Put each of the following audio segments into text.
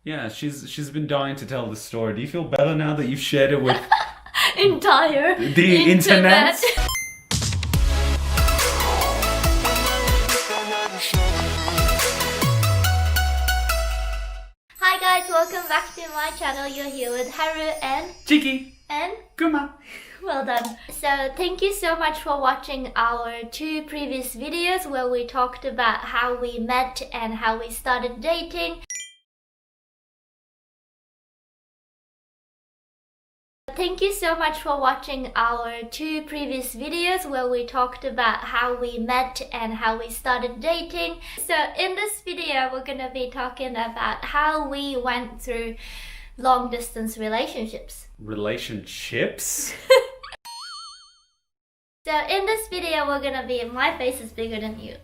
Yeah, she's been dying to tell the story. Do you feel better now that you've shared it with Entire the internet? Hi guys, welcome back to my channel. You're here with Haru and Chiki. and Kuma. well done. So thank you so much for watching our two previous videos where we talked about how we met and how we started dating. Thank you so much for watching our two previous videos where we talked about how we met and how we started dating. So in this video, we're gonna be talking about how we went through long distance relationships. Relationships? So in this video, we're gonna be, my face is bigger than you.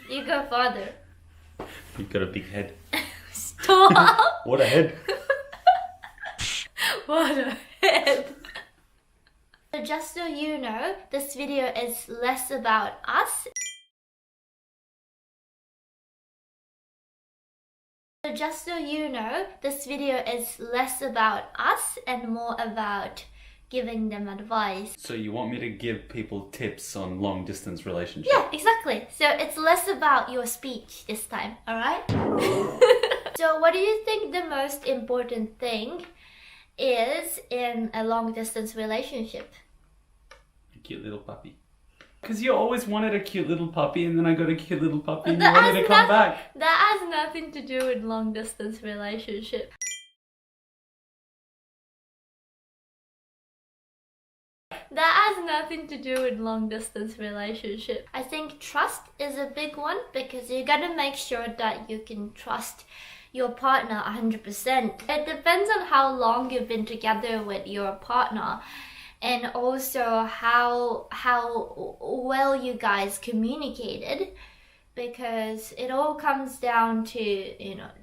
You go farther. You've got a big head. Stop! What a head. What a head! So just so you know, this video is less about us. So just so you know, this video is less about us and more about giving them advice. So you want me to give people tips on long distance relationships? Yeah, exactly. So it's less about your speech this time, alright? So what do you think the most important thing is in a long distance relationship? A cute little puppy. Because you always wanted a cute little puppy, and then I got a cute little puppy and you wanted to come back. That has nothing to do with long distance relationship. That has nothing to do with long distance relationship. I think trust is a big one because you gotta make sure that you can trust your partner 100%. It depends on how long you've been together with your partner and also how well you guys communicated, because it all comes down to,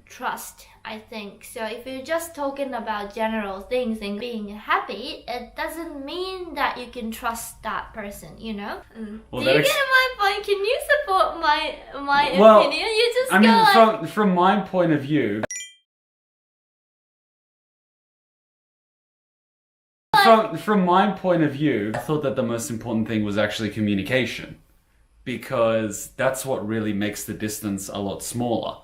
trust, I think. So if you're just talking about general things and being happy, it doesn't mean that you can trust that person, Well, Do you get my point? Can you support my Well, opinion? You just I go mean, like... from my point of view, from my point of view, I thought that the most important thing was actually communication, because that's what really makes the distance a lot smaller.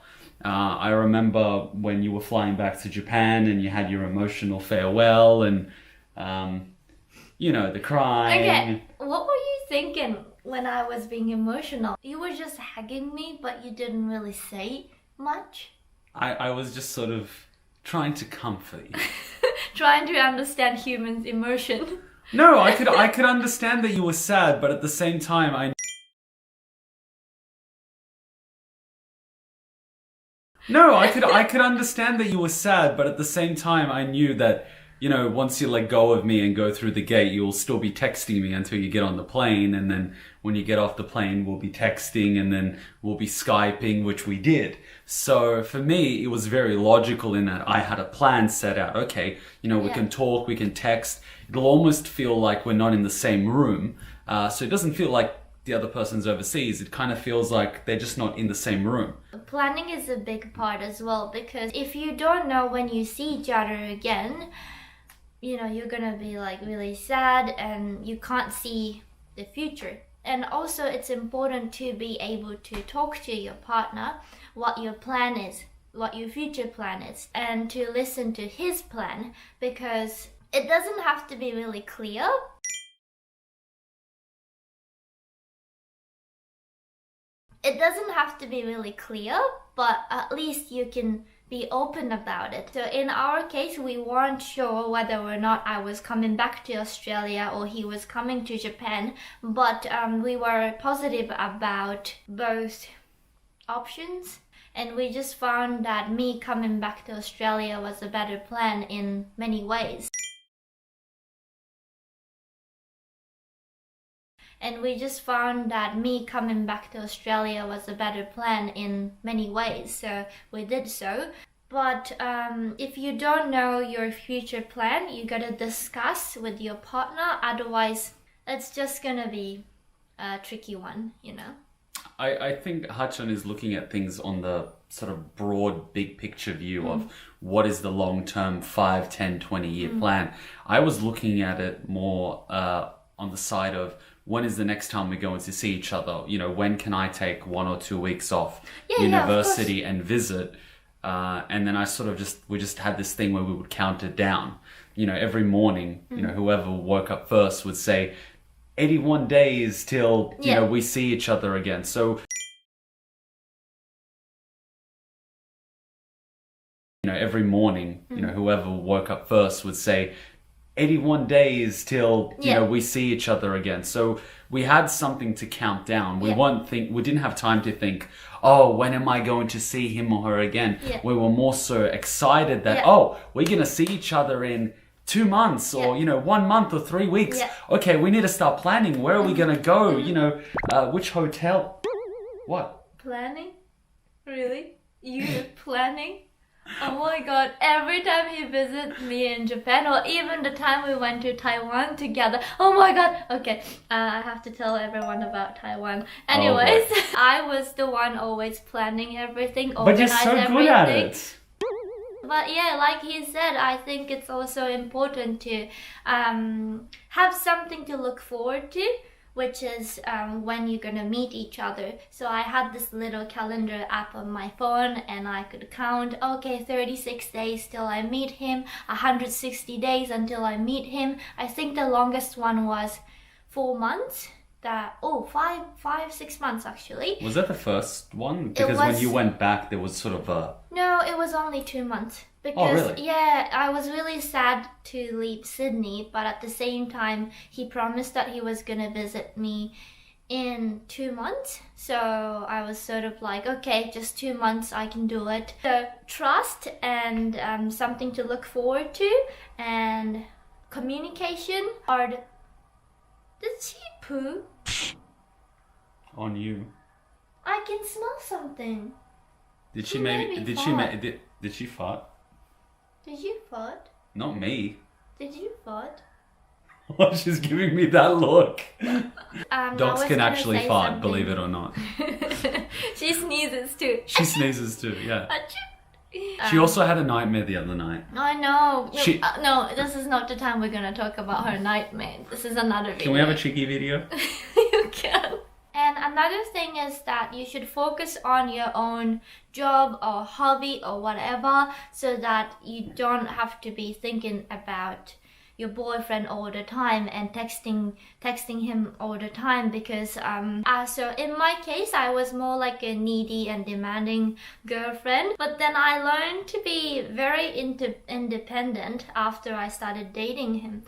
I remember when you were flying back to Japan and you had your emotional farewell and, the crying. Okay, what were you thinking when I was being emotional? You were just hugging me, but you didn't really say much. I was just sort of trying to comfort you. Trying to understand humans' emotion. No, I could understand that you were sad, but at the same time, I could understand that you were sad, but at the same time, I knew that, once you let go of me and go through the gate, you'll still be texting me until you get on the plane, and then when you get off the plane, we'll be texting, and then we'll be Skyping, which we did. So for me, it was very logical in that I had a plan set out. Okay, we can talk, we can text. It'll almost feel like we're not in the same room. So it doesn't feel like the other person's overseas. It kind of feels like they're just not in the same room. Planning is a big part as well, because if you don't know when you see each other again, you're gonna be like really sad and you can't see the future. And also it's important to be able to talk to your partner what your plan is, what your future plan is, and to listen to his plan, because it doesn't have to be really clear. It doesn't have to be really clear, but at least you can be open about it. So in our case, we weren't sure whether or not I was coming back to Australia or he was coming to Japan, but we were positive about both options. And we just found that me coming back to Australia was a better plan in many ways. And we just found that me coming back to Australia was a better plan in many ways, so we did so. But if you don't know your future plan, you gotta discuss with your partner, otherwise it's just gonna be a tricky one, I think Hachan is looking at things on the sort of broad, big picture view of what is the long-term 5, 10, 20-year plan. I was looking at it more on the side of when is the next time we're going to see each other? You know, when can I take 1 or 2 weeks off university and visit? And then we just had this thing where we would count it down. You know, every morning, you know, whoever woke up first would say 81 days till, you know, we see each other again. So, you know, every morning, you know, whoever woke up first would say 81 days till, you know, we see each other again. So we had something to count down. We didn't have time to think, oh, when am I going to see him or her again? We were more so excited that, oh, we're going to see each other in 2 months or, you know, 1 month or 3 weeks. Okay, we need to start planning. Where are we going to go? You know, which hotel? What? Planning? Really? You planning? Oh my god, every time he visits me in Japan, or even the time we went to Taiwan together. Oh my god, okay, I have to tell everyone about Taiwan. Anyways, I was the one always planning everything, but you're so good at it. But yeah, like he said, I think it's also important to have something to look forward to, which is when you're gonna meet each other. So I had this little calendar app on my phone and I could count, okay, 36 days till I meet him, 160 days until I meet him. I think the longest one was 4 months. 6 months actually. Was that the first one? Because when you went back, there was sort of a... No, it was only 2 months. Because, really? Yeah, I was really sad to leave Sydney, but at the same time, he promised that he was gonna visit me in 2 months. So I was sort of like, okay, just 2 months, I can do it. So trust and something to look forward to and communication are the... Did she poo? On you. I can smell something. Did she fart? Did you fart? Not me. Did you fart? She's giving me that look. Dogs can actually fart, something. believe it or not. She sneezes too. She sneezes too, yeah. She also had a nightmare the other night. I know. No, this is not the time we're gonna talk about her nightmare. This is another video. Can we have a cheeky video? You can. And another thing is that you should focus on your own job or hobby or whatever, so that you don't have to be thinking about your boyfriend all the time and texting him all the time, because so in my case I was more like a needy and demanding girlfriend, but then I learned to be very independent after I started dating him.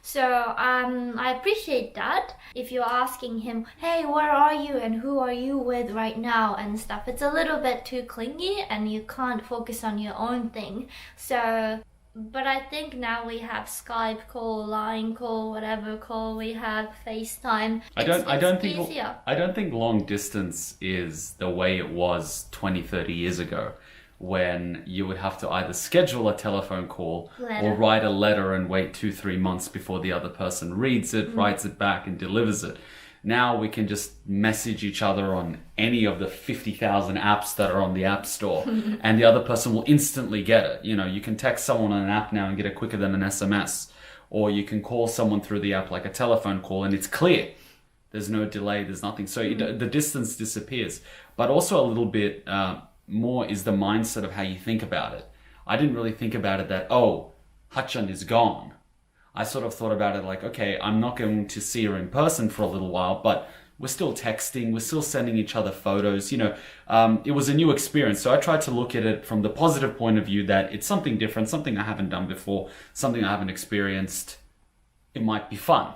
So I appreciate that. If you're asking him, hey, where are you and who are you with right now and stuff, it's a little bit too clingy and you can't focus on your own thing. So, but I think now we have Skype call, Line call, whatever call we have, FaceTime. I don't think long distance is the way it was 20, 30 years ago, when you would have to either schedule a telephone call or write a letter and wait 2-3 months before the other person reads it, writes it back and delivers it. Now we can just message each other on any of the 50,000 apps that are on the App Store and the other person will instantly get it. You know, you can text someone on an app now and get it quicker than an SMS, or you can call someone through the app like a telephone call and it's clear. There's no delay, there's nothing. So the distance disappears. But also a little bit... more is the mindset of how you think about it. I didn't really think about it that, oh, Hachan is gone. I sort of thought about it like, okay, I'm not going to see her in person for a little while, but we're still texting, we're still sending each other photos. You know, it was a new experience. So I tried to look at it from the positive point of view that it's something different, something I haven't done before, something I haven't experienced. It might be fun,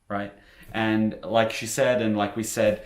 right? And like she said, and like we said,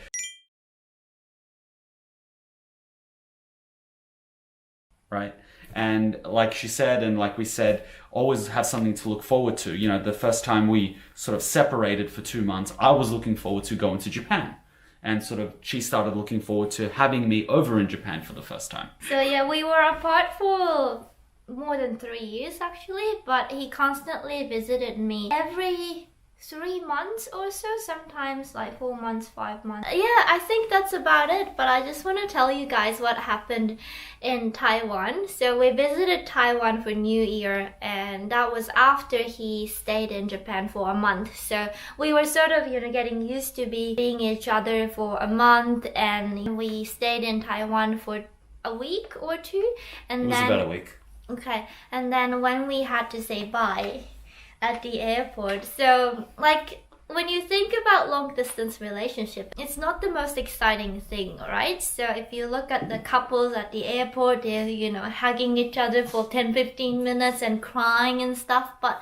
right? And like she said, and like we said, always have something to look forward to. You know, the first time we sort of separated for 2 months, I was looking forward to going to Japan. And sort of she started looking forward to having me over in Japan for the first time. So yeah, we were apart for more than 3 years actually, but he constantly visited me every 3 months or so, sometimes like 4 months, 5 months. Yeah, I think that's about it, but I just want to tell you guys what happened in Taiwan. So we visited Taiwan for New Year, and that was after he stayed in Japan for a month. So we were sort of, getting used to being each other for a month, and we stayed in Taiwan for a week or two, and It was then about a week. okay, and then when we had to say bye at the airport, so like when you think about long distance relationship, it's not the most exciting thing, right? So if you look at the couples at the airport, they're hugging each other for 10-15 minutes and crying and stuff, but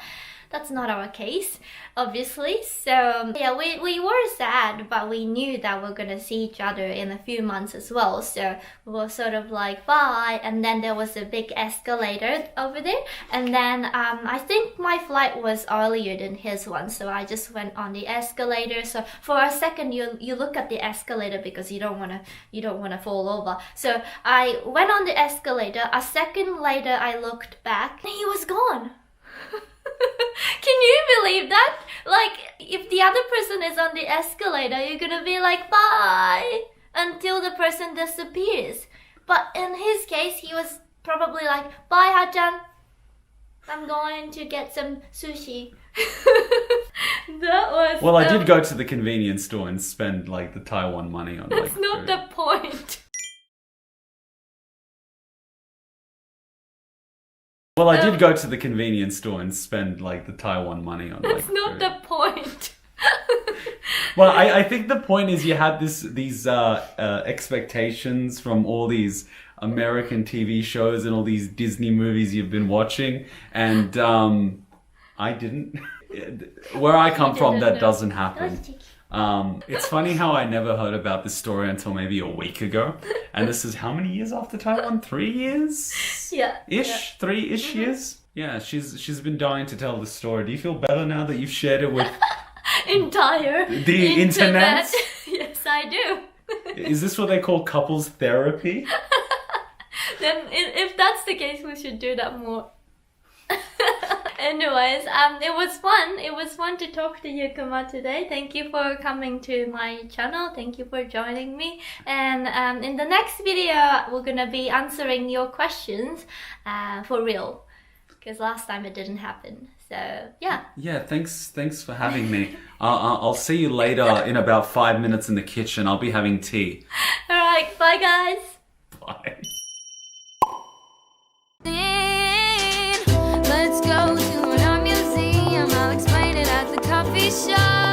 that's not our case, obviously. So yeah, we were sad, but we knew that we're gonna see each other in a few months as well. So we were sort of like bye, and then there was a big escalator over there, and then I think my flight was earlier than his one, so I just went on the escalator. So for a second you look at the escalator because you don't wanna fall over. So I went on the escalator. A second later I looked back and he was gone. Can you believe that? Like, if the other person is on the escalator, you're gonna be like, bye, until the person disappears. But in his case, he was probably like, bye, Ha-chan, I'm going to get some sushi. That was... Well, I did go to the convenience store and spend like the Taiwan money on That's like not food. the point. Well, I did go to the convenience store and spend like the Taiwan money on like That's not food. the point. Well, I think the point is you had these expectations from all these American TV shows and all these Disney movies you've been watching, and I didn't. Where I come from, that doesn't happen. It's funny how I never heard about this story until maybe a week ago, and this is how many years after Taiwan? 3 years? Yeah. Ish? Yeah. 3-ish years? Yeah, she's been dying to tell the story. Do you feel better now that you've shared it with the internet? Yes, I do. Is this what they call couples therapy? Then if that's the case, we should do that more. Anyways, it was fun. It was fun to talk to you, Kuma, today. Thank you for coming to my channel. Thank you for joining me. And in the next video, we're gonna be answering your questions for real, because last time it didn't happen. So yeah. Yeah, thanks for having me. I'll see you later in about 5 minutes in the kitchen. I'll be having tea. All right, bye guys. Bye. Let's go to an art museum. I'll explain it at the coffee shop.